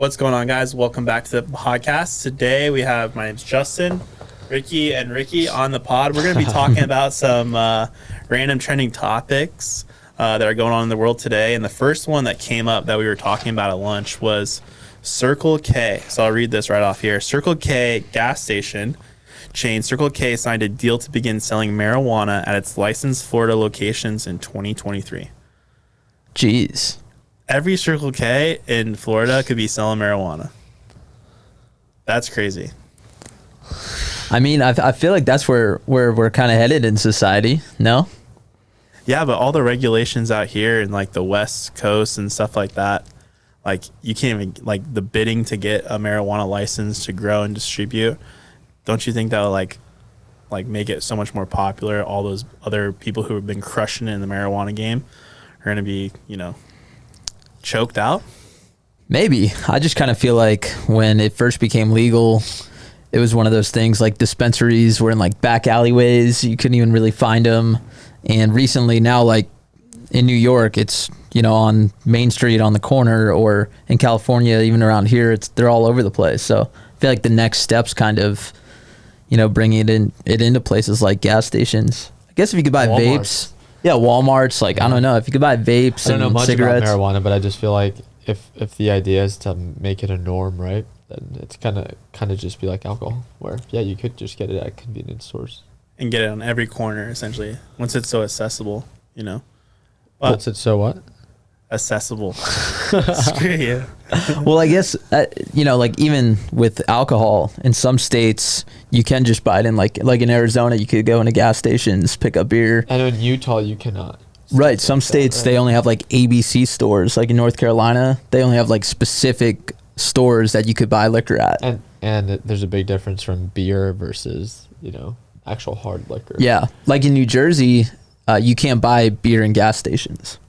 What's going on, guys? Welcome back to the podcast. Today we have, my name's Justin, Ricky, and Ricky on the pod. We're going to be talking about some random trending topics that are going on in the world today. And the first one that came up that we were talking about at lunch was Circle K. So I'll read this right off here. Circle K gas station chain Circle K signed a deal to begin selling marijuana at its licensed Florida locations in 2023. Jeez. Every Circle K in Florida could be selling marijuana. That's crazy. I mean, I feel like that's where we're kind of headed in society, no? Yeah, but all the regulations out here in like the West Coast and stuff like that, like you can't even, like the bidding to get a marijuana license to grow and distribute, don't you think that would like make it so much more popular? All those other people who have been crushing it in the marijuana game are going to be, choked out? Maybe. I just kind of feel like when it first became legal, it was one of those things like dispensaries were in like back alleyways. You couldn't even really find them. And recently now, like in New York, it's, on Main Street on the corner, or in California, even around here, they're all over the place. So I feel like the next step's kind of, bringing it into places like gas stations. I guess if you could buy vapes. Yeah, Walmart's, I don't know. If you could buy vapes I don't know and much cigarettes. about marijuana, but I just feel like if the idea is to make it a norm, right, then it's kind of just be like alcohol, where, yeah, you could just get it at convenience stores. And get it on every corner, essentially, once it's so accessible, Once it's so what? Accessible. Screw you. Well, I guess, even with alcohol, in some states, you can just buy it in, like in Arizona, you could go into gas stations, pick up beer. And in Utah, you cannot. Right. Some states, they only have like ABC stores. Like in North Carolina, they only have like specific stores that you could buy liquor at. And there's a big difference from beer versus, actual hard liquor. Yeah. Like in New Jersey, you can't buy beer in gas stations.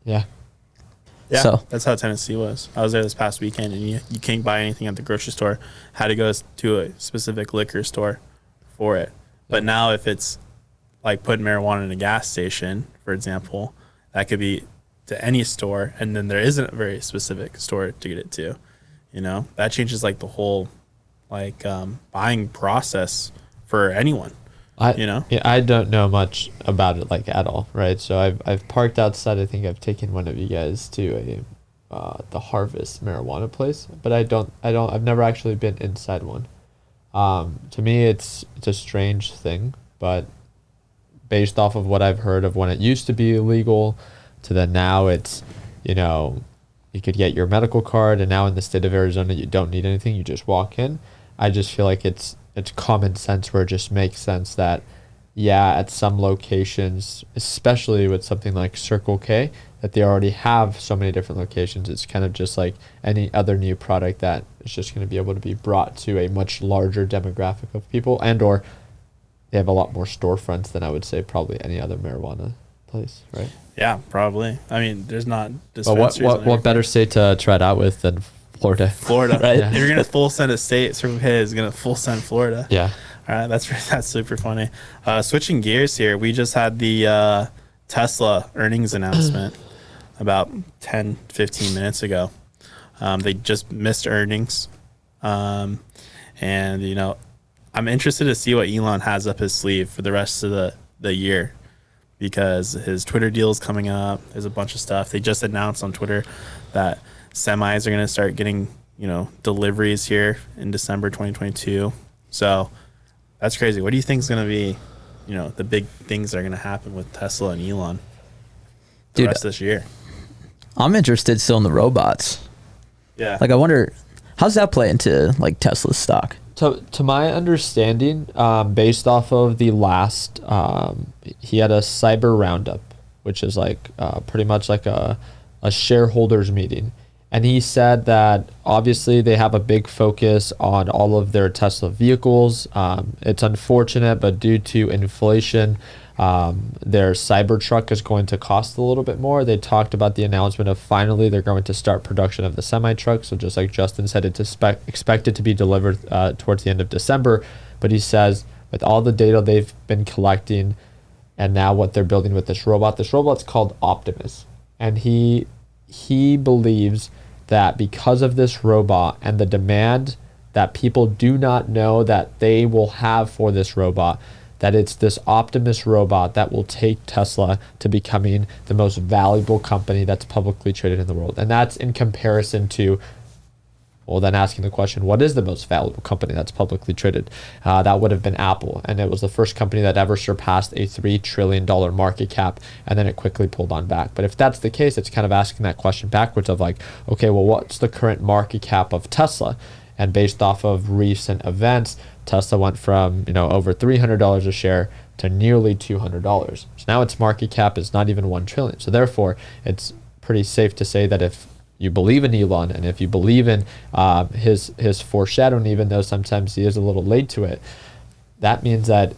Yeah. Yeah, so that's how Tennessee was. I was there this past weekend, and you can't buy anything at the grocery store. Had to go to a specific liquor store for it. But now if it's like putting marijuana in a gas station, for example, that could be to any store, and then there isn't a very specific store to get it to. That changes like the whole buying process for anyone. Yeah, I don't know much about it at all, right? So I've parked outside. I think I've taken one of you guys to the Harvest marijuana place, but I've never actually been inside one. To me, it's a strange thing, but based off of what I've heard of when it used to be illegal to then now, it's you could get your medical card, and now in the state of Arizona you don't need anything, you just walk in. I just feel like it's common sense, where it just makes sense that, yeah, at some locations, especially with something like Circle K, that they already have so many different locations, it's kind of just like any other new product that is just going to be able to be brought to a much larger demographic of people, and or they have a lot more storefronts than I would say probably any other marijuana place, right? Yeah, probably. I mean, there's not dispensaries. What better state to try it out with than Florida, right? Yeah. If you're gonna full send a state, Circle K is gonna full send Florida. Yeah. All right, that's super funny. Switching gears here, we just had the Tesla earnings announcement about 10-15 minutes ago. They just missed earnings, and I'm interested to see what Elon has up his sleeve for the rest of the year, because his Twitter deal is coming up. There's a bunch of stuff. They just announced on Twitter that semis are going to start getting, deliveries here in December 2022. So that's crazy. What do you think is going to be, the big things that are going to happen with Tesla and Elon the rest of this year? I'm interested still in the robots. Yeah. I wonder, how's that play into Tesla's stock? To my understanding, based off of the last, he had a cyber roundup, which is pretty much like a shareholders meeting. And he said that obviously they have a big focus on all of their Tesla vehicles. It's unfortunate, but due to inflation, their Cybertruck is going to cost a little bit more. They talked about the announcement of finally they're going to start production of the semi-truck. So just like Justin said, it's expected to be delivered towards the end of December. But he says with all the data they've been collecting and now what they're building with this robot's called Optimus. And he believes that because of this robot and the demand that people do not know that they will have for this robot, that it's this Optimus robot that will take Tesla to becoming the most valuable company that's publicly traded in the world. And that's in comparison to, well, then asking the question, what is the most valuable company that's publicly traded? That would have been Apple. And it was the first company that ever surpassed a $3 trillion market cap. And then it quickly pulled on back. But if that's the case, it's kind of asking that question backwards of like, okay, well, what's the current market cap of Tesla? And based off of recent events, Tesla went from, over $300 a share to nearly $200. So now its market cap is not even 1 trillion. So therefore, it's pretty safe to say that if you believe in Elon, and if you believe in his foreshadowing, even though sometimes he is a little late to it, that means that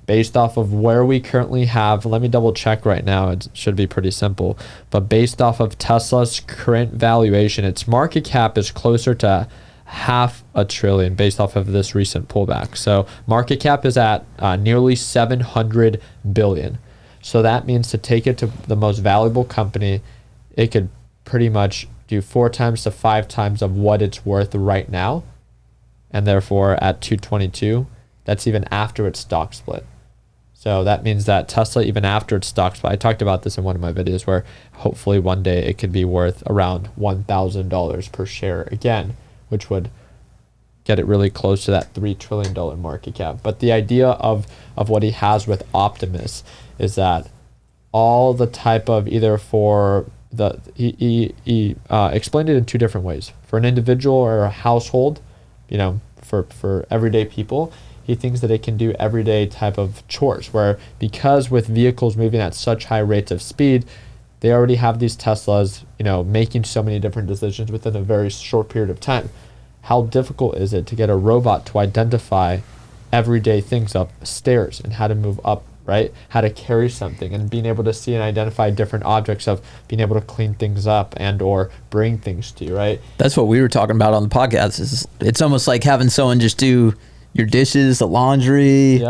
based off of where we currently have, let me double check right now, it should be pretty simple, but based off of Tesla's current valuation, its market cap is closer to $500 billion based off of this recent pullback. So market cap is at nearly 700 billion. So that means to take it to the most valuable company, it could pretty much do 4 times to 5 times of what it's worth right now. And therefore at 222, that's even after its stock split. So that means that Tesla, even after its stock split, I talked about this in one of my videos where hopefully one day it could be worth around $1,000 per share again, which would get it really close to that $3 trillion market cap. But the idea of what he has with Optimus is that all the type of either for he explained it in 2 different ways. For an individual or a household, for everyday people, he thinks that it can do everyday type of chores where, because with vehicles moving at such high rates of speed, they already have these Teslas, making so many different decisions within a very short period of time. How difficult is it to get a robot to identify everyday things up stairs and how to move up, right? How to carry something and being able to see and identify different objects, of being able to clean things up and or bring things to you, right? That's what we were talking about on the podcast. It's almost like having someone just do your dishes, the laundry,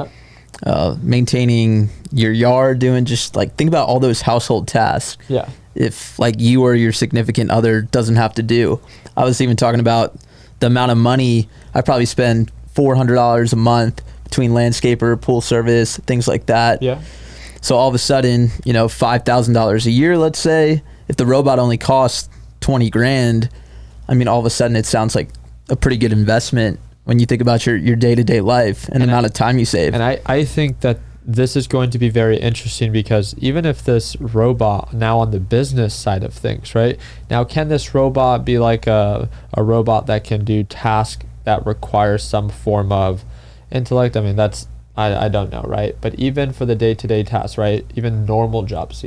maintaining your yard, doing just like, think about all those household tasks. Yeah. If like you or your significant other doesn't have to do. I was even talking about the amount of money I probably spend $400 a month between landscaper, pool service, things like that. Yeah. So all of a sudden, $5,000 a year, let's say, if the robot only costs 20 grand, I mean, all of a sudden it sounds like a pretty good investment when you think about your day-to-day life and the amount of time you save. And I think that this is going to be very interesting because even if this robot now on the business side of things, right? Now, can this robot be like a robot that can do tasks that require some form of intellect? I mean, I don't know, right? But even for the day-to-day tasks, right? Even normal jobs,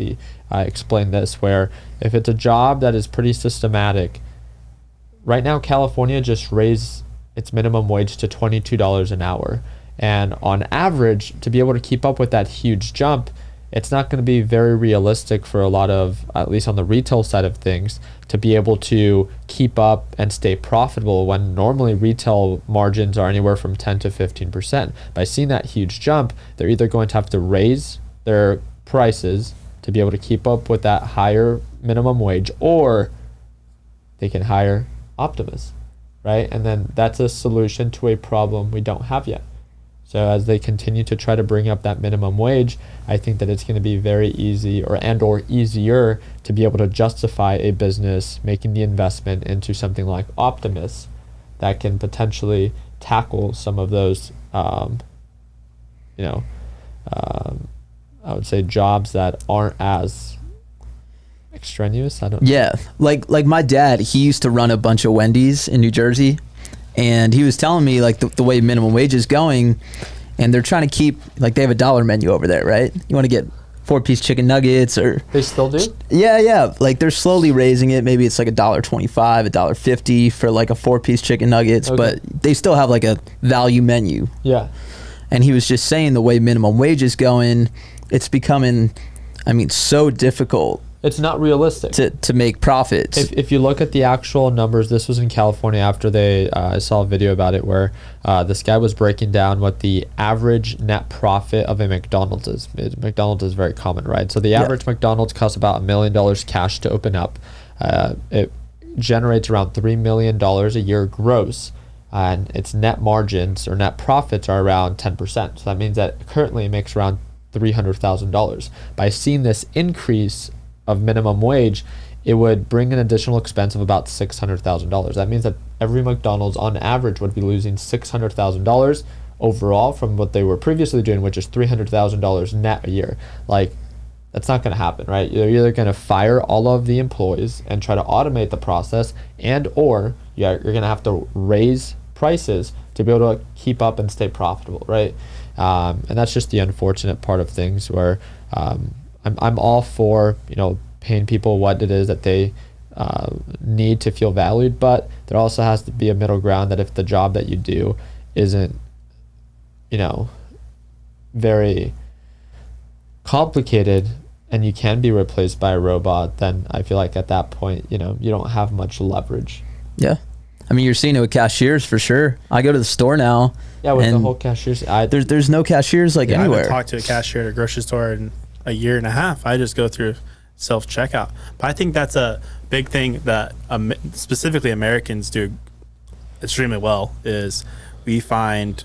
I explained this, where if it's a job that is pretty systematic, right now California just raised its minimum wage to $22 an hour. And on average, to be able to keep up with that huge jump, it's not going to be very realistic for a lot of, at least on the retail side of things, to be able to keep up and stay profitable when normally retail margins are anywhere from 10 to 15%. By seeing that huge jump, they're either going to have to raise their prices to be able to keep up with that higher minimum wage, or they can hire Optimus, right? And then that's a solution to a problem we don't have yet. So as they continue to try to bring up that minimum wage, I think that it's going to be very easy or easier to be able to justify a business making the investment into something like Optimus that can potentially tackle some of those, I would say jobs that aren't as extraneous. Yeah, like my dad, he used to run a bunch of Wendy's in New Jersey. And he was telling me like the way minimum wage is going, and they're trying to keep, like, they have a dollar menu over there, right? You want to get 4-piece chicken nuggets, or they still do? Yeah. Like they're slowly raising it. Maybe it's like $1.25, $1.50 for like a 4-piece chicken nuggets, but they still have like a value menu. Yeah. And he was just saying the way minimum wage is going, it's becoming, so difficult. It's not realistic to make profits. If you look at the actual numbers, this was in California after I saw a video about it where this guy was breaking down what the average net profit of a McDonald's is. McDonald's is very common, right? So the average McDonald's costs about $1 million cash to open up. It generates around $3 million a year gross, and its net margins or net profits are around 10%. So that means that currently it makes around $300,000. By seeing this increase of minimum wage, it would bring an additional expense of about $600,000. That means that every McDonald's on average would be losing $600,000 overall from what they were previously doing, which is $300,000 net a year. Like, that's not going to happen, right? You're either going to fire all of the employees and try to automate the process, and or you're going to have to raise prices to be able to keep up and stay profitable, right? And that's just the unfortunate part of things where I'm all for, paying people what it is that they need to feel valued, but there also has to be a middle ground that if the job that you do isn't, very complicated and you can be replaced by a robot, then I feel like at that point, you don't have much leverage. Yeah. I mean, you're seeing it with cashiers for sure. I go to the store now. Yeah, with the whole cashiers. There's no cashiers anywhere. I haven't talked to a cashier at a grocery store in a year and a half. I just go through self-checkout. But I think that's a big thing that specifically Americans do extremely well, is we find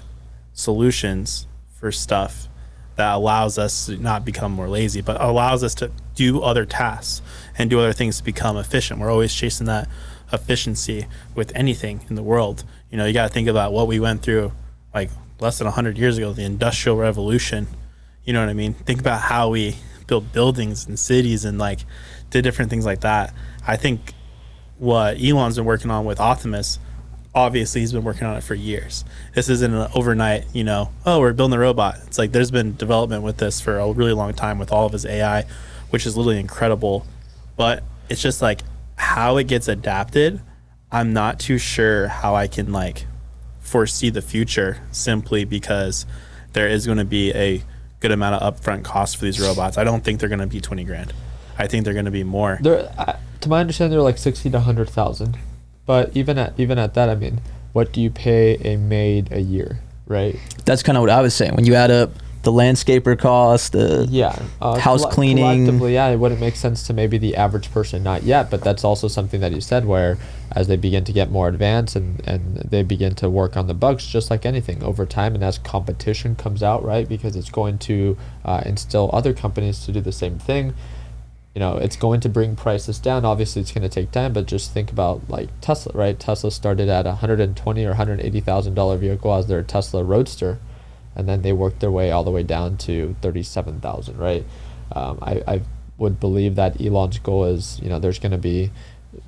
solutions for stuff that allows us to not become more lazy, but allows us to do other tasks and do other things to become efficient. We're always chasing that efficiency with anything in the world. You got to think about what we went through like less than 100 years ago, the Industrial Revolution. You know what I mean? Think about how we built buildings and cities and like did different things like that. I think what Elon's been working on with Optimus, obviously he's been working on it for years. This isn't an overnight, we're building a robot. It's like there's been development with this for a really long time with all of his AI, which is literally incredible. But it's just like how it gets adapted, I'm not too sure how I can like foresee the future, simply because there is going to be a good amount of upfront costs for these robots. I don't think they're going to be 20 grand. I think they're going to be more. To my understanding, they're like 60 to 100,000. But even at that, I mean, what do you pay a maid a year, right? That's kind of what I was saying. When you add up the landscaper cost, the house cleaning. Collectively, it wouldn't make sense to maybe the average person, not yet, but that's also something that you said, where as they begin to get more advanced and they begin to work on the bugs, just like anything over time, and as competition comes out, right, because it's going to instill other companies to do the same thing. It's going to bring prices down. Obviously, it's going to take time, but just think about like Tesla, right? Tesla started at $120,000 or $180,000 vehicle as their Tesla Roadster, and then they worked their way all the way down to $37,000, right? I would believe that Elon's goal is, there's going to be,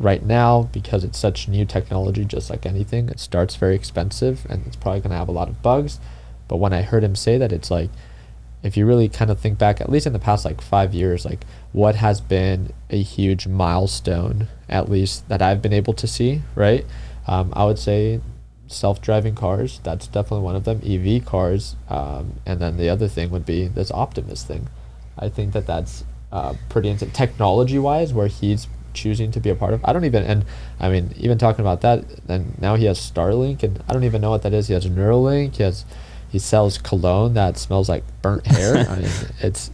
right now, because it's such new technology, just like anything, it starts very expensive and it's probably going to have a lot of bugs. But when I heard him say that, it's like, if you really kind of think back, at least in the past like 5 years, like what has been a huge milestone, at least that I've been able to see, right? I would say self-driving cars, that's definitely one of them. EV cars, and then the other thing would be this Optimus thing. I think that's pretty insane technology-wise, where he's choosing to be a part of. Even talking about that, and now he has Starlink, and I don't even know what that is. He has Neuralink, he sells cologne that smells like burnt hair. He's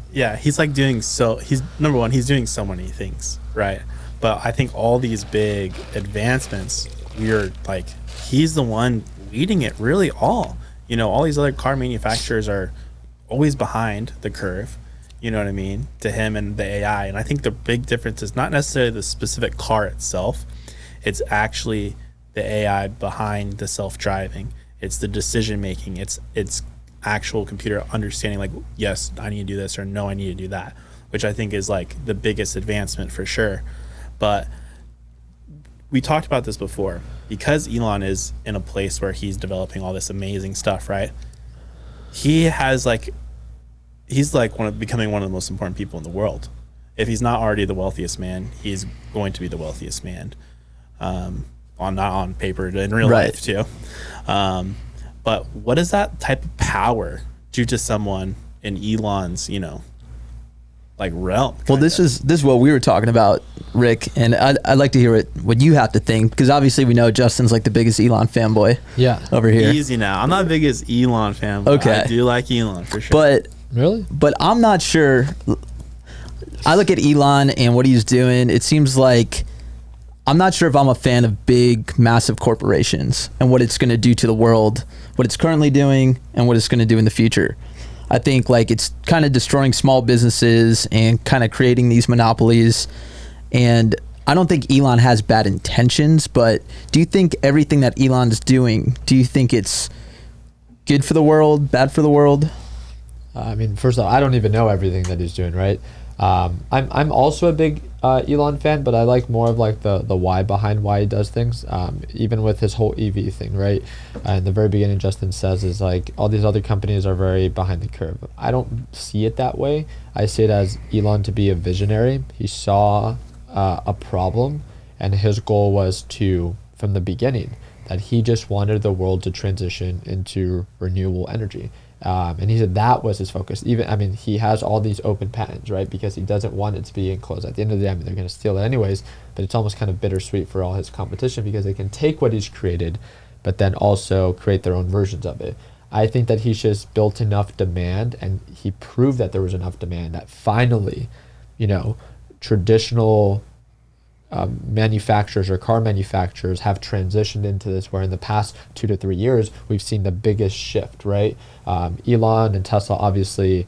like he's number one, he's doing so many things, right? But I think all these big advancements, he's the one leading it really all. All these other car manufacturers are always behind the curve, you know what I mean, to him and the AI. And I think the big difference is not necessarily the specific car itself, it's actually the AI behind the self-driving. It's the decision making. It's actual computer understanding, like, yes, I need to do this, or no, I need to do that, which I think is like the biggest advancement for sure. But we talked about this before, because Elon is in a place where he's developing all this amazing stuff, right? He's becoming one of the most important people in the world. If he's not already the wealthiest man, he's going to be the wealthiest man. Not on paper, in real life too. But what does that type of power do to someone in Elon's, realm? Well, this is what we were talking about, Rick, and I'd like to hear what you have to think, because obviously we know Justin's like the biggest Elon fanboy. Over here. Easy now. I'm not the biggest Elon fan, but I do like Elon for sure. But really, I'm not sure. I look at Elon and what he's doing. It seems like I'm not sure if I'm a fan of big, massive corporations and what it's going to do to the world, what it's currently doing, and what it's going to do in the future. I think like it's kind of destroying small businesses and kind of creating these monopolies. And I don't think Elon has bad intentions, but do you think everything that Elon's doing, do you think it's good for the world, bad for the world? I mean, first of all, I don't even know everything that he's doing, right? I'm also a big Elon fan, but I like more of like the why behind why he does things. Even with his whole EV thing, right? In the very beginning, Justin says is like all these other companies are very behind the curve. I don't see it that way. I see it as Elon to be a visionary. He saw a problem, and his goal was to, from the beginning, that he just wanted the world to transition into renewable energy. And he said that was his focus. Even, I mean, he has all these open patents, right? Because he doesn't want it to be enclosed. At the end of the day, I mean, they're going to steal it anyways, but it's almost kind of bittersweet for all his competition because they can take what he's created, but then also create their own versions of it. I think that he's just built enough demand, and he proved that there was enough demand that finally, you know, traditional manufacturers or car manufacturers have transitioned into this, where in the past 2 to 3 years we've seen the biggest shift, right? Elon and Tesla obviously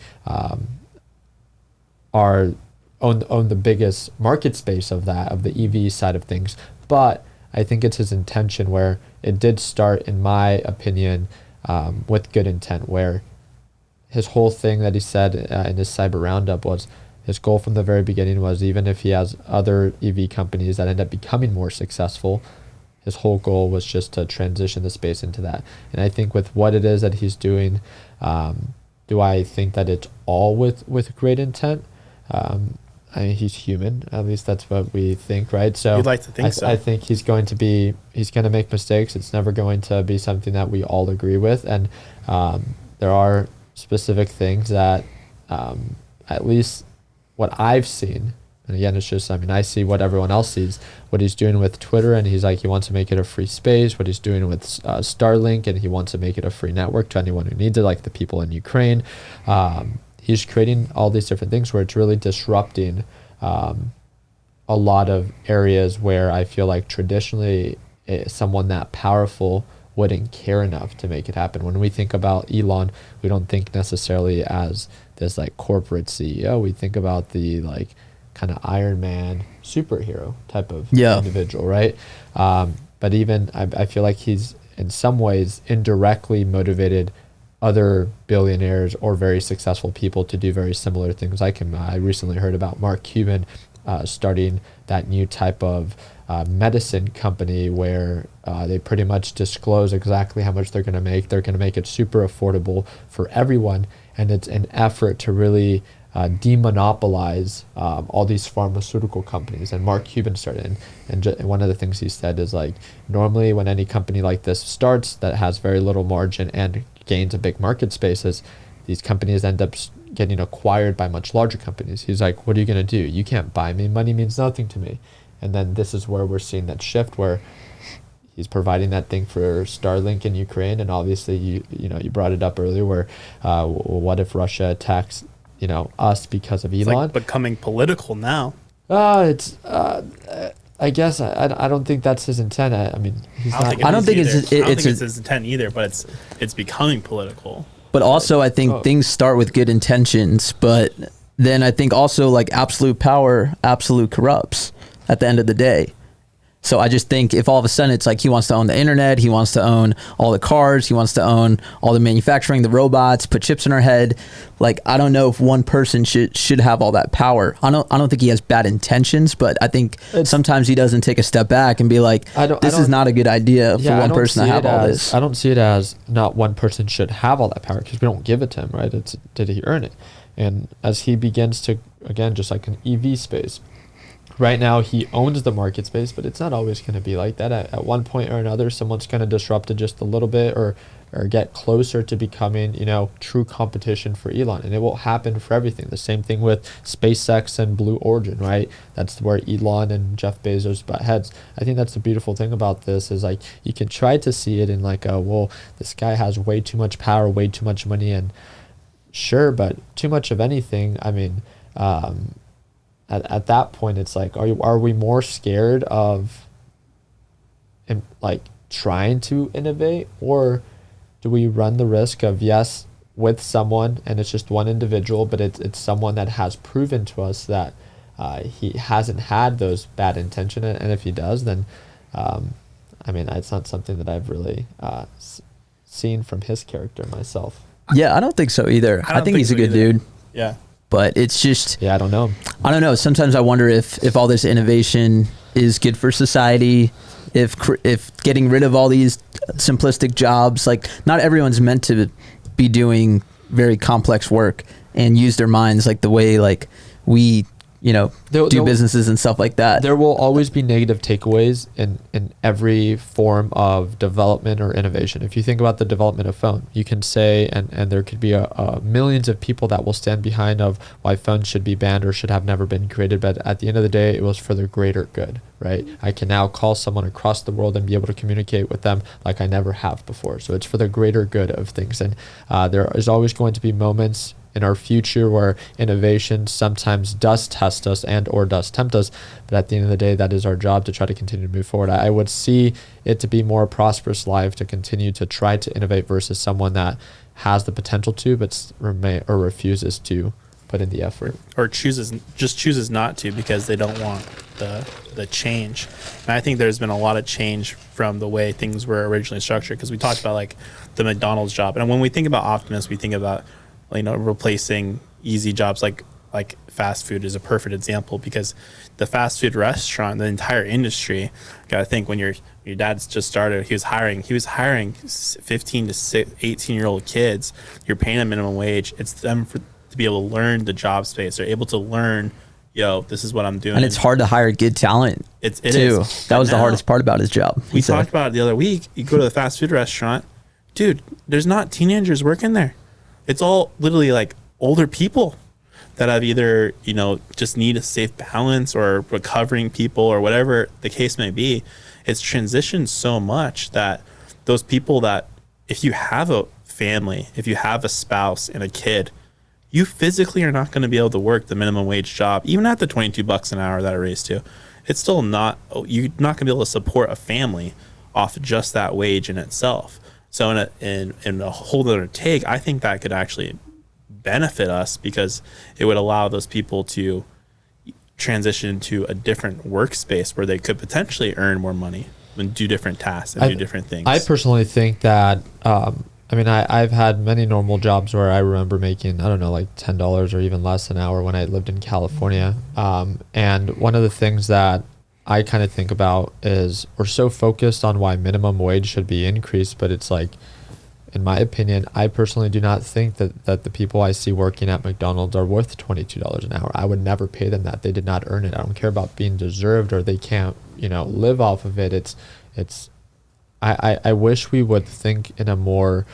own the biggest market space of that, of the EV side of things, but I think it's his intention, where it did start, in my opinion, with good intent, where his whole thing that he said in his cyber roundup was his goal from the very beginning was, even if he has other EV companies that end up becoming more successful, his whole goal was just to transition the space into that. And I think with what it is that he's doing, do I think that it's all with great intent? I mean, he's human. At least that's what we think, right? So you'd like to think so. I think he's going to make mistakes. It's never going to be something that we all agree with. And there are specific things that, at least what I've seen, and again, it's just, I mean, I see what everyone else sees, what he's doing with Twitter, and he's like, he wants to make it a free space, what he's doing with Starlink, and he wants to make it a free network to anyone who needs it, like the people in Ukraine. He's creating all these different things where it's really disrupting a lot of areas where I feel like traditionally someone that powerful wouldn't care enough to make it happen. When we think about Elon, we don't think necessarily as this like corporate CEO. We think about the like kind of Iron Man superhero type of individual, right? But even I feel like he's in some ways indirectly motivated other billionaires or very successful people to do very similar things like him. I recently heard about Mark Cuban starting that new type of medicine company where they pretty much disclose exactly how much they're going to make. They're going to make it super affordable for everyone, and it's an effort to really demonopolize all these pharmaceutical companies. And Mark Cuban started, and one of the things he said is like, normally when any company like this starts that has very little margin and gains a big market spaces, these companies end up getting acquired by much larger companies. He's like, what are you going to do? You can't buy me. Money means nothing to me. And then this is where we're seeing that shift, where he's providing that thing for Starlink in Ukraine. And obviously, you brought it up earlier, where what if Russia attacks us because of Elon? It's like becoming political now. I guess I don't think that's his intent. I mean, I don't think it's his intent either, but it's becoming political. But also, I think things start with good intentions, but then I think also like absolute power, absolute corrupts at the end of the day. So I just think if all of a sudden it's like he wants to own the internet, he wants to own all the cars, he wants to own all the manufacturing, the robots, put chips in our head. Like, I don't know if one person should have all that power. I don't think he has bad intentions, but I think sometimes he doesn't take a step back and be like, this is not a good idea for one person to have all this. I don't see it as not one person should have all that power, because we don't give it to him, right? It's, did he earn it? And as he begins to, again, just like an EV space, right now he owns the market space, but it's not always going to be like that. At one point or another, someone's going to disrupt it just a little bit, or get closer to becoming, true competition for Elon. And it will happen for everything. The same thing with SpaceX and Blue Origin, right? That's where Elon and Jeff Bezos butt heads. I think that's the beautiful thing about this, is like, you can try to see it in like, well, this guy has way too much power, way too much money, and sure, but too much of anything. I mean, at that point, it's like, are we more scared of like trying to innovate, or do we run the risk of, yes, with someone and it's just one individual, but it's someone that has proven to us that he hasn't had those bad intentions, and if he does, then I mean, it's not something that I've really seen from his character myself. Yeah, I don't think so either. I think he's a good dude. Yeah. But it's just, Yeah, I don't know. I don't know. Sometimes I wonder if all this innovation is good for society, if getting rid of all these simplistic jobs, like not everyone's meant to be doing very complex work and use their minds like the way like we, you know, do businesses and stuff like that. There will always be negative takeaways in every form of development or innovation. If you think about the development of phone, you can say, and there could be millions of people that will stand behind of why phones should be banned or should have never been created. But at the end of the day, it was for the greater good, right? I can now call someone across the world and be able to communicate with them like I never have before. So it's for the greater good of things. And there is always going to be moments in our future where innovation sometimes does test us and or does tempt us, but at the end of the day, that is our job to try to continue to move forward. I would see it to be more prosperous life to continue to try to innovate versus someone that has the potential to but refuses to put in the effort, or chooses not to because they don't want the change. And I think there's been a lot of change from the way things were originally structured, because we talked about like the McDonald's job, and when we think about Optimus, we think about, you know, replacing easy jobs like fast food is a perfect example, because the fast food restaurant, the entire industry, gotta think when your dad's just started, he was hiring 15 to 18-year-old kids. You're paying them minimum wage. It's them to be able to learn the job space. They're able to learn, this is what I'm doing. And it's hard to hire good talent. It too. Is. That was the hardest part about his job. We talked about it the other week. You go to the fast food restaurant, dude, there's not teenagers working there. It's all literally like older people that have either, just need a safe balance, or recovering people, or whatever the case may be. It's transitioned so much that those people that, if you have a family, if you have a spouse and a kid, you physically are not going to be able to work the minimum wage job, even at the $22 an hour that it raised to. It's still not, you're not going to be able to support a family off just that wage in itself. So in a whole other take, I think that could actually benefit us, because it would allow those people to transition to a different workspace where they could potentially earn more money and do different tasks and do different things. I personally think that, I've had many normal jobs where I remember making, I don't know, like $10 or even less an hour when I lived in California. And one of the things that I kind of think about is we're so focused on why minimum wage should be increased, but it's like, in my opinion, I personally do not think that the people I see working at McDonald's are worth $22 an hour. I would never pay them that. They did not earn it. I don't care about being deserved or they can't, live off of it. I wish we would think in a more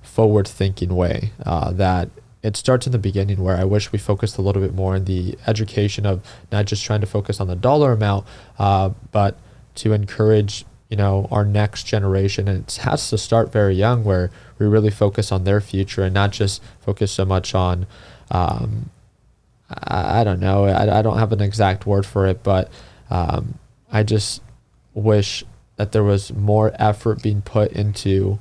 forward thinking way, that it starts in the beginning, where I wish we focused a little bit more on the education of not just trying to focus on the dollar amount, but to encourage, our next generation. And it has to start very young, where we really focus on their future and not just focus so much on, I don't know, I don't have an exact word for it, but I just wish that there was more effort being put into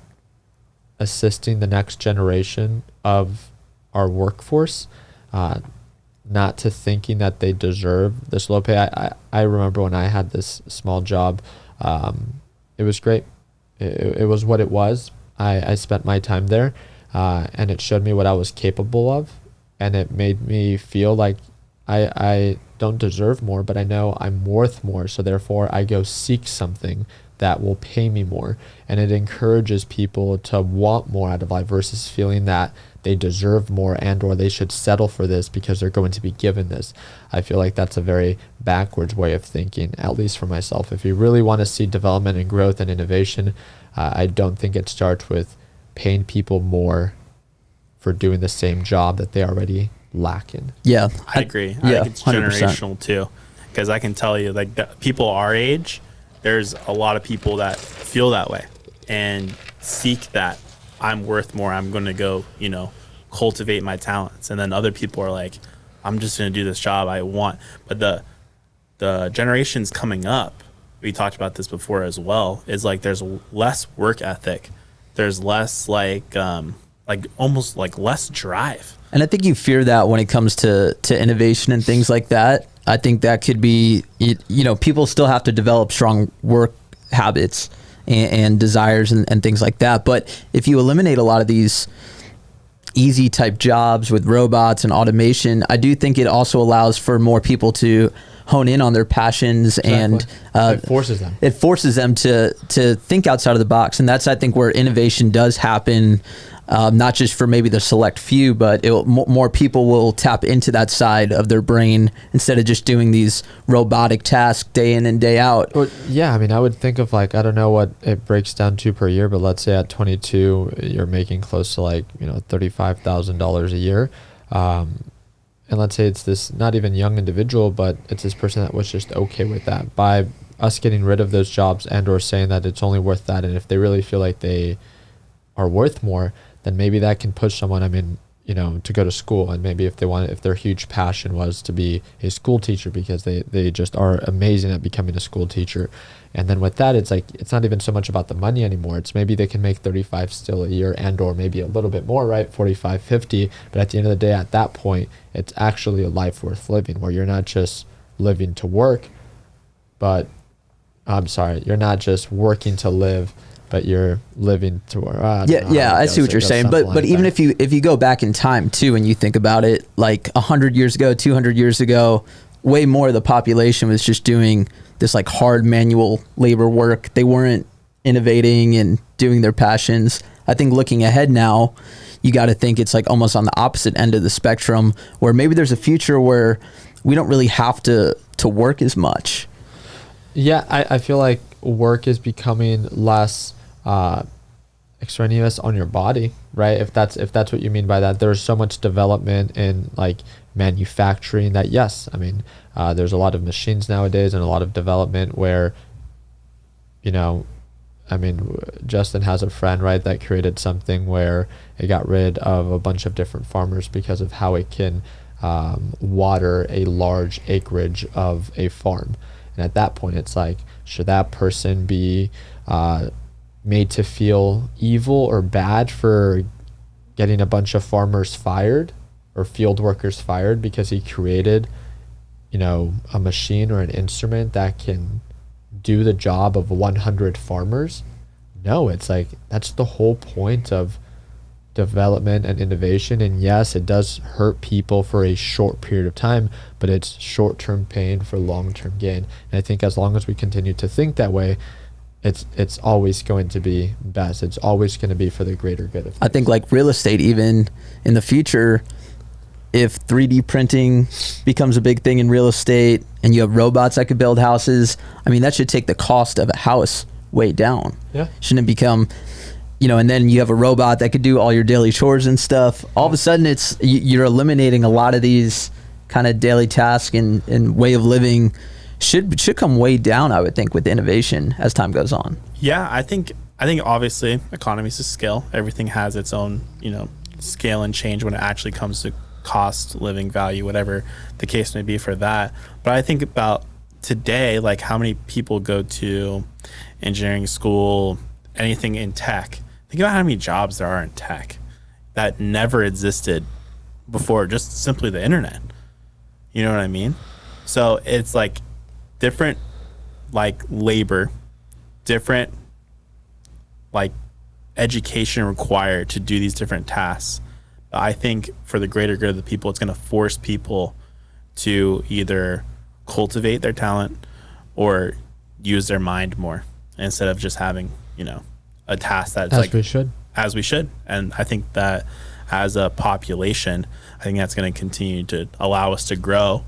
assisting the next generation of our workforce, not to thinking that they deserve this low pay. I remember when I had this small job, it was great. It was what it was. I spent my time there, and it showed me what I was capable of, and it made me feel like I don't deserve more, but I know I'm worth more, so therefore I go seek something that will pay me more. And it encourages people to want more out of life versus feeling that they deserve more and or they should settle for this because they're going to be given this. I feel like that's a very backwards way of thinking, at least for myself. If you really want to see development and growth and innovation, I don't think it starts with paying people more for doing the same job that they already lack in. Yeah, I agree. I think it's 100%. generational too, because I can tell you, like, the people our age, there's a lot of people that feel that way and seek that. I'm worth more. I'm going to go, cultivate my talents. And then other people are like, I'm just going to do this job I want. But the generations coming up, we talked about this before as well, is like there's less work ethic. There's less like almost like less drive. And I think you fear that when it comes to innovation and things like that. I think that could be, people still have to develop strong work habits and desires and things like that. But if you eliminate a lot of these easy type jobs with robots and automation, I do think it also allows for more people to hone in on their passions. Exactly. And it forces them to think outside of the box. And that's, I think, where innovation does happen. Not just for maybe the select few, but more people will tap into that side of their brain instead of just doing these robotic tasks day in and day out. Well, yeah, I mean, I would think of like, I don't know what it breaks down to per year, but let's say at 22, you're making close to like, $35,000 a year. And let's say it's this not even young individual, but it's this person that was just okay with that. By us getting rid of those jobs and or saying that it's only worth that, and if they really feel like they are worth more, then maybe that can push someone, to go to school. And maybe if their huge passion was to be a school teacher because they just are amazing at becoming a school teacher. And then with that, it's like, it's not even so much about the money anymore. It's maybe they can make 35 still a year and or maybe a little bit more, right? 45, 50. But at the end of the day, at that point, it's actually a life worth living where you're not just living to work, but you're not just working to live, but you're living to work. I see what you're saying. But even if you go back in time too, and you think about it, like 100 years ago, 200 years ago, way more of the population was just doing this like hard manual labor work. They weren't innovating and doing their passions. I think looking ahead now, you got to think it's like almost on the opposite end of the spectrum, where maybe there's a future where we don't really have to work as much. Yeah, I feel like work is becoming less extraneous on your body, right? If that's what you mean by that. There's so much development in like manufacturing that, yes, there's a lot of machines nowadays and a lot of development where, Justin has a friend, right, that created something where it got rid of a bunch of different farmers because of how it can water a large acreage of a farm. And at that point, it's like, should that person be made to feel evil or bad for getting a bunch of farmers fired or field workers fired because he created, a machine or an instrument that can do the job of 100 farmers? No, it's like, that's the whole point of development and innovation. And yes, it does hurt people for a short period of time, but it's short-term pain for long-term gain. And I think as long as we continue to think that way, it's always going to be best. It's always going to be for the greater good of things. I think like real estate, even in the future, if 3D printing becomes a big thing in real estate and you have robots that could build houses, that should take the cost of a house way down. Yeah. Shouldn't it become, and then you have a robot that could do all your daily chores and stuff. All of a sudden you're eliminating a lot of these kind of daily tasks and way of living should come way down, I would think, with innovation as time goes on. Yeah, I think obviously economies of scale. Everything has its own, scale and change when it actually comes to cost, living value, whatever the case may be for that. But I think about today, like how many people go to engineering school, anything in tech. Think about how many jobs there are in tech that never existed before, just simply the internet. You know what I mean? So it's like different like labor, different like education required to do these different tasks. I think for the greater good of the people, it's going to force people to either cultivate their talent or use their mind more instead of just having, a task that's as we should. And I think that as a population, I think that's going to continue to allow us to grow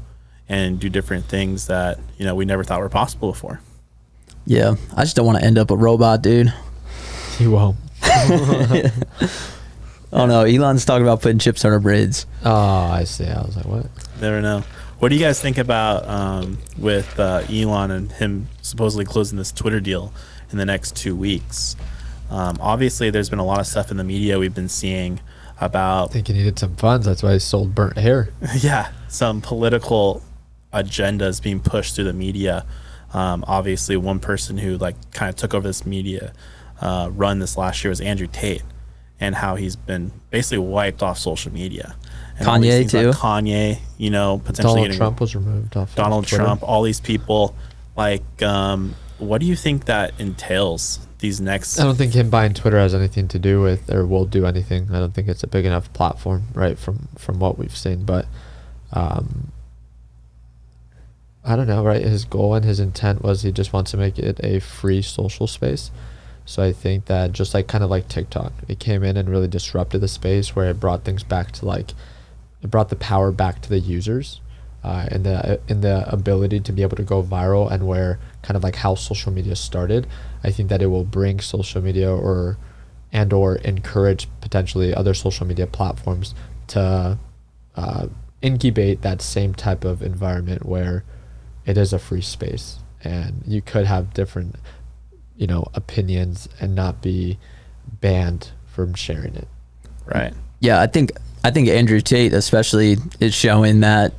and do different things that, we never thought were possible before. Yeah. I just don't want to end up a robot, dude. You won't. Oh no, Elon's talking about putting chips on our braids. Oh, I see. I was like, what? Never know. What do you guys think about with Elon and him supposedly closing this Twitter deal in the next 2 weeks? Obviously, there's been a lot of stuff in the media we've been seeing about... I think he needed some funds. That's why he sold burnt hair. Yeah, some political agendas being pushed through the media Obviously, one person who like kind of took over this media run this last year was Andrew Tate, and how he's been basically wiped off social media. And all these Kanye things too. like Kanye, you know, potentially Donald getting Trump was removed off. Donald of Twitter. Trump, all these people. Like, what do you think that entails? These next, I don't think him buying Twitter has anything to do with or will do anything. I don't think it's a big enough platform, right? From what we've seen, but I don't know, right? His goal and his intent was he just wants to make it a free social space. So I think that just like kind of like TikTok, it came in and really disrupted the space where it brought things back to like, it brought the power back to the users, and the ability to be able to go viral, and where kind of like how social media started. I think that it will bring social media or encourage potentially other social media platforms to incubate that same type of environment where it is a free space and you could have different, you know, opinions and not be banned from sharing it. right? Yeah, I think Andrew Tate especially is showing that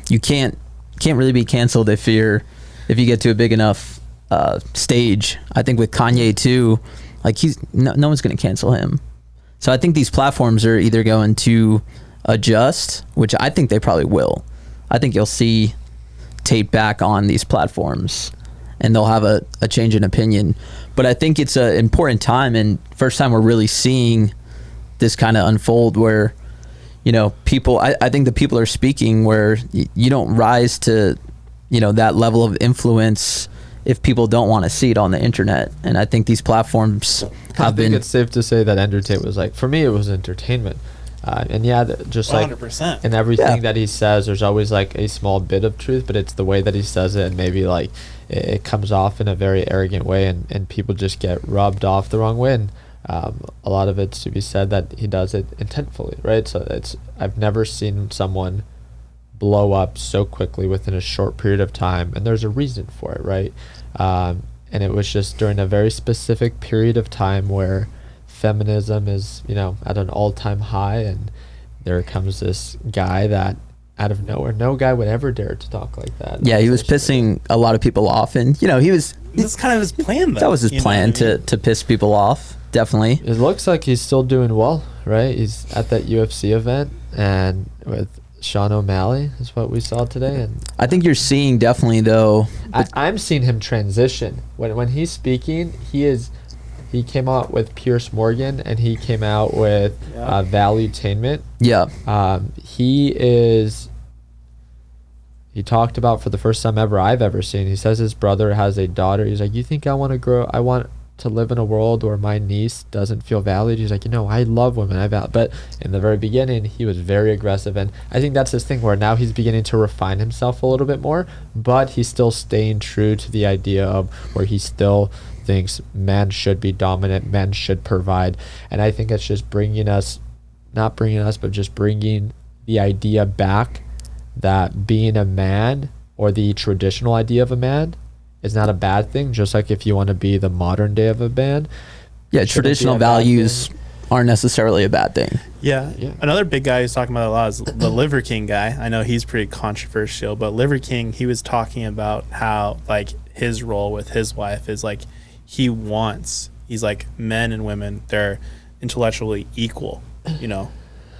you can't really be canceled if you get to a big enough stage. I think with Kanye too, like no one's going to cancel him. So I think these platforms are either going to adjust, which I think they probably will. I think you'll see Tate back on these platforms and they'll have a change in opinion. But I think it's an important time, and first time we're really seeing this kind of unfold where, you know, people, I think the people are speaking where you don't rise to, you know, that level of influence if people don't want to see it on the internet. And I think these platforms have been. I think it's safe to say that Andrew Tate was like, for me, it was entertainment. And yeah, just like 100%. in everything Yeah. that he says, there's always like a small bit of truth, but it's the way that he says it, and maybe like it comes off in a very arrogant way, and people just get rubbed off the wrong way. And a lot of it's to be said that he does it intentfully, right? So I've never seen someone blow up so quickly within a short period of time, and there's a reason for it, right? And it was just during a very specific period of time where feminism is, you know, at an all-time high, and there comes this guy that out of nowhere, no guy would ever dare to talk like that. Yeah, he was pissing a lot of people off, and you know, That's kind of his plan, though. that was his You know plan what I mean? to piss people off. Definitely. It looks like he's still doing well, right? He's at that UFC event, and with Sean O'Malley is what we saw today. And I think you're seeing definitely though. I'm seeing him transition when he's speaking. He came out with Pierce Morgan, and he came out with Valuetainment. Yeah. He talked about, for the first time ever I've ever seen, he says his brother has a daughter. He's like, you think I want to live in a world where my niece doesn't feel valued? He's like, you know, I love women. But in the very beginning, he was very aggressive. And I think that's his thing, where now he's beginning to refine himself a little bit more, but he's still staying true to the idea of where he still thinks men should be dominant, men should provide. And I think it's just just bringing the idea back that being a man, or the traditional idea of a man, is not a bad thing. Just like if you want to be the modern day of a man, Yeah, traditional values aren't necessarily a bad thing. Yeah. Yeah. Another big guy who's talking about it a lot is the Liver King guy. I know he's pretty controversial, but Liver King, he was talking about how like his role with his wife is like he's like men and women, they're intellectually equal, you know.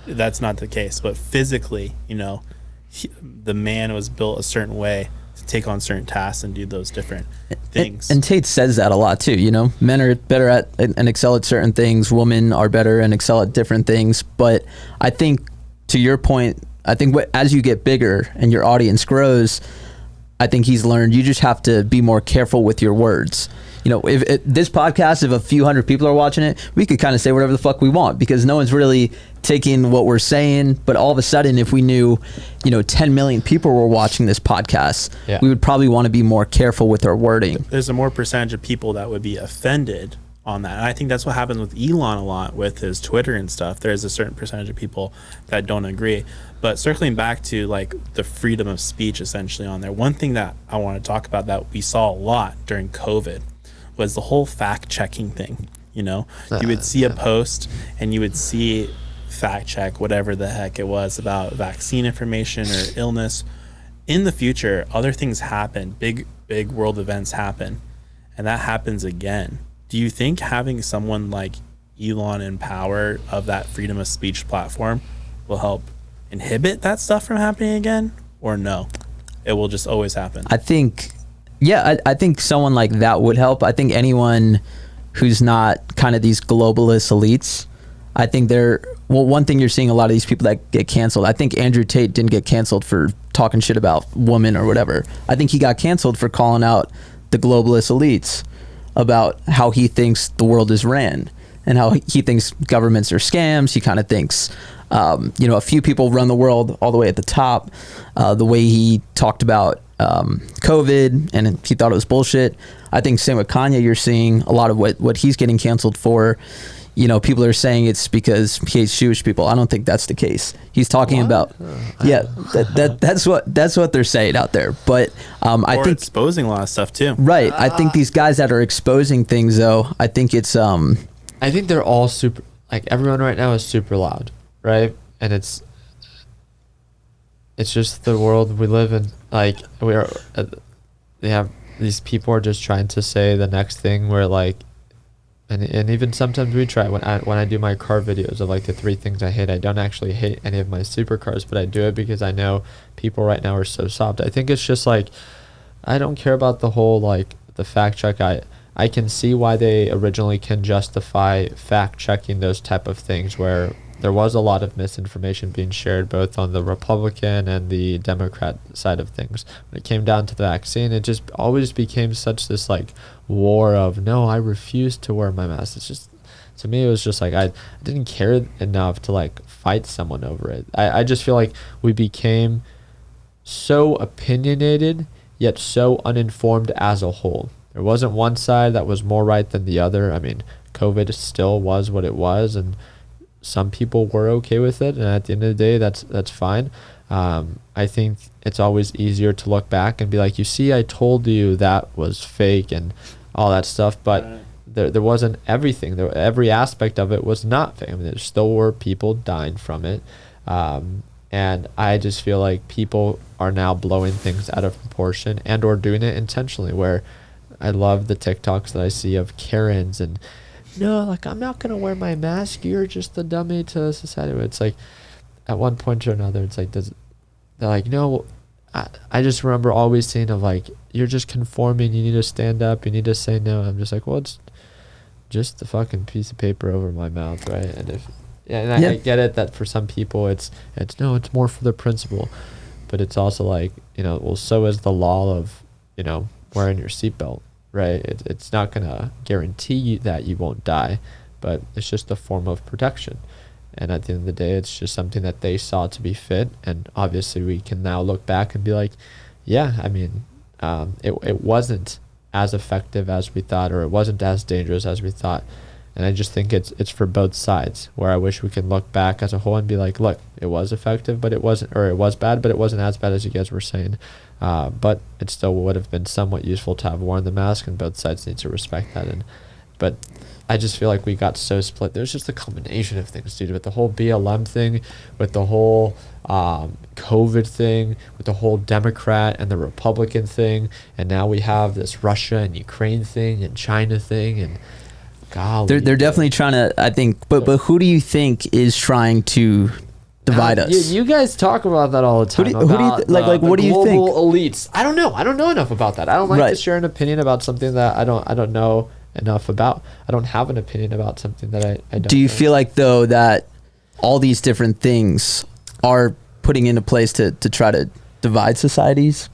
That's not the case, but physically, you know, the man was built a certain way to take on certain tasks and do those different things. And Tate says that a lot too. You know, men are better at and excel at certain things. Women are better and excel at different things. But I think, to your point, I think as you get bigger and your audience grows, I think he's learned you just have to be more careful with your words. You know, if this podcast, if a few hundred people are watching it, we could kind of say whatever the fuck we want because no one's really taking what we're saying. But all of a sudden, if we knew, 10 million people were watching this podcast, we would probably want to be more careful with our wording. There's a more percentage of people that would be offended on that. And I think that's what happens with Elon a lot with his Twitter and stuff. There's a certain percentage of people that don't agree. But circling back to like the freedom of speech essentially on there, one thing that I want to talk about that we saw a lot during COVID was the whole fact checking thing. You would see a post and you would see fact check whatever the heck it was about vaccine information or illness. In the future, other things happen, big big world events happen and that happens again, do you think having someone like Elon in power of that freedom of speech platform will help inhibit that stuff from happening again, or no, it will just always happen? I think, yeah, I think someone like that would help. I think anyone who's not kind of these globalist elites, I think one thing you're seeing a lot of these people that get canceled, I think Andrew Tate didn't get canceled for talking shit about women or whatever. I think he got canceled for calling out the globalist elites about how he thinks the world is ran and how he thinks governments are scams. He kind of thinks, a few people run the world all the way at the top. The way he talked about COVID and he thought it was bullshit. I think same with Kanye. You're seeing a lot of what he's getting canceled for. People are saying it's because he hates Jewish people. I don't think that's the case. He's talking about, that's what they're saying out there. But I think exposing a lot of stuff too. Right. I think these guys that are exposing things, though, I think it's I think they're all super, like everyone right now is super loud, right? And it's just the world we live in. Like these people are just trying to say the next thing where like. And even sometimes we try when I do my car videos of like the 3 things I hate. I don't actually hate any of my supercars, but I do it because I know people right now are so soft. I think it's just like I don't care about the whole like the fact check. I can see why they originally can justify fact checking those type of things where there was a lot of misinformation being shared both on the Republican and the Democrat side of things. When it came down to the vaccine, it just always became such this like war of, no, I refuse to wear my mask. It's just, to me, it was just like, I didn't care enough to like fight someone over it. I just feel like we became so opinionated, yet so uninformed as a whole. There wasn't one side that was more right than the other. I mean, COVID still was what it was, and some people were okay with it, and at the end of the day, that's fine. I think it's always easier to look back and be like, you see, I told you that was fake and all that stuff, but there wasn't everything. Every aspect of it was not fake. I mean, there still were people dying from it, and I just feel like people are now blowing things out of proportion and or doing it intentionally, where I love the TikToks that I see of Karens and no, like, I'm not going to wear my mask. You're just a dummy to society. It's like, at one point or another, it's like, they're like, no, I just remember always saying of like, you're just conforming. You need to stand up. You need to say no. I'm just like, well, it's just the fucking piece of paper over my mouth, right? And I get it that for some people it's no, it's more for the principle. But it's also like, well, so is the law of, wearing your seatbelt. Right, it's not gonna guarantee you that you won't die, but it's just a form of protection. And at the end of the day, it's just something that they saw to be fit. And obviously, we can now look back and be like, yeah, I mean, it wasn't as effective as we thought, or it wasn't as dangerous as we thought. And I just think it's for both sides. Where I wish we could look back as a whole and be like, look, it was effective, but it wasn't, or it was bad, but it wasn't as bad as you guys were saying. But it still would have been somewhat useful to have worn the mask, and both sides need to respect that. But I just feel like we got so split. There's just a combination of things, dude, with the whole BLM thing, with the whole COVID thing, with the whole Democrat and the Republican thing, and now we have this Russia and Ukraine thing and China thing, and golly, they're definitely trying to, I think, but who do you think is trying to divide us? You guys talk about that all the time. Who do you what do you think? Global elites. I don't know. I don't know enough about that. I don't like to share an opinion about something that I don't know enough about. I don't have an opinion about something that I don't. Do you know. feel like though that all these different things are putting into place to try to divide societies?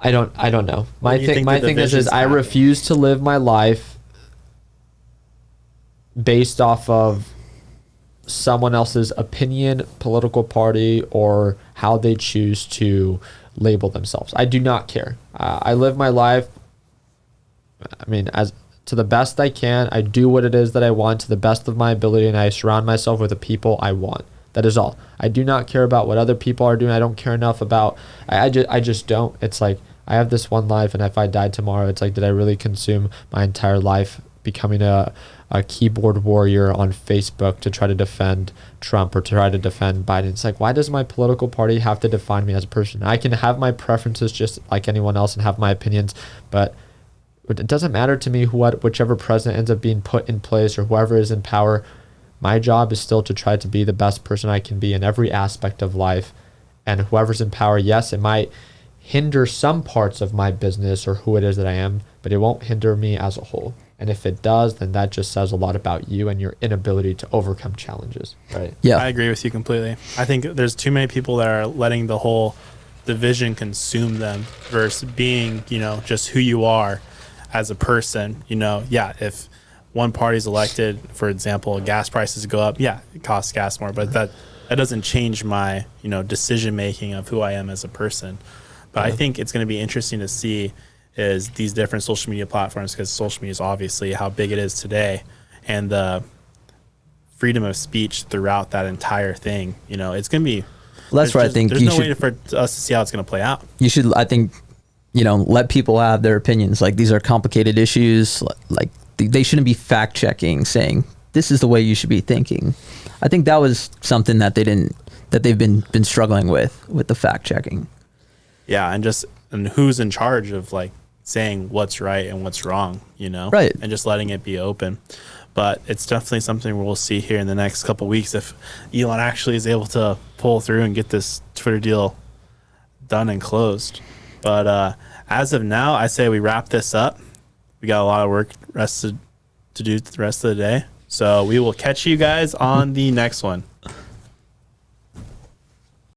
I don't know. My thing is I refuse to live my life based off of someone else's opinion, political party, or how they choose to label themselves. I do not care. I live my life, I mean, as to the best I can. I do what it is that I want to the best of my ability, and I surround myself with the people I want. That is all. I do not care about what other people are doing. I don't care enough about, I just don't. It's like, I have this one life, and if I died tomorrow, it's like, did I really consume my entire life becoming a keyboard warrior on Facebook to try to defend Trump or to try to defend Biden. It's like, why does my political party have to define me as a person? I can have my preferences just like anyone else and have my opinions, but it doesn't matter to me whichever president ends up being put in place or whoever is in power. My job is still to try to be the best person I can be in every aspect of life. And whoever's in power, yes, it might hinder some parts of my business or who it is that I am, but it won't hinder me as a whole. And if it does, then that just says a lot about you and your inability to overcome challenges, right? Yeah. I agree with you completely. I think there's too many people that are letting the whole division consume them versus being, just who you are as a person. If one party's elected, for example, gas prices go up, it costs gas more, but that doesn't change my, decision making of who I am as a person. But I think it's going to be interesting to see is these different social media platforms, because social media is obviously how big it is today, and the freedom of speech throughout that entire thing. It's going to be. Well, that's where I think there's no way for us to see how it's going to play out. You should, I think, let people have their opinions. Like, these are complicated issues. Like, they shouldn't be fact checking, saying this is the way you should be thinking. I think that was something that they've been struggling with the fact checking. Yeah, and who's in charge of like saying what's right and what's wrong, Right. And just letting it be open. But it's definitely something we'll see here in the next couple of weeks if Elon actually is able to pull through and get this Twitter deal done and closed. But as of now, I say we wrap this up. We got a lot of work to do the rest of the day. So we will catch you guys on the next one.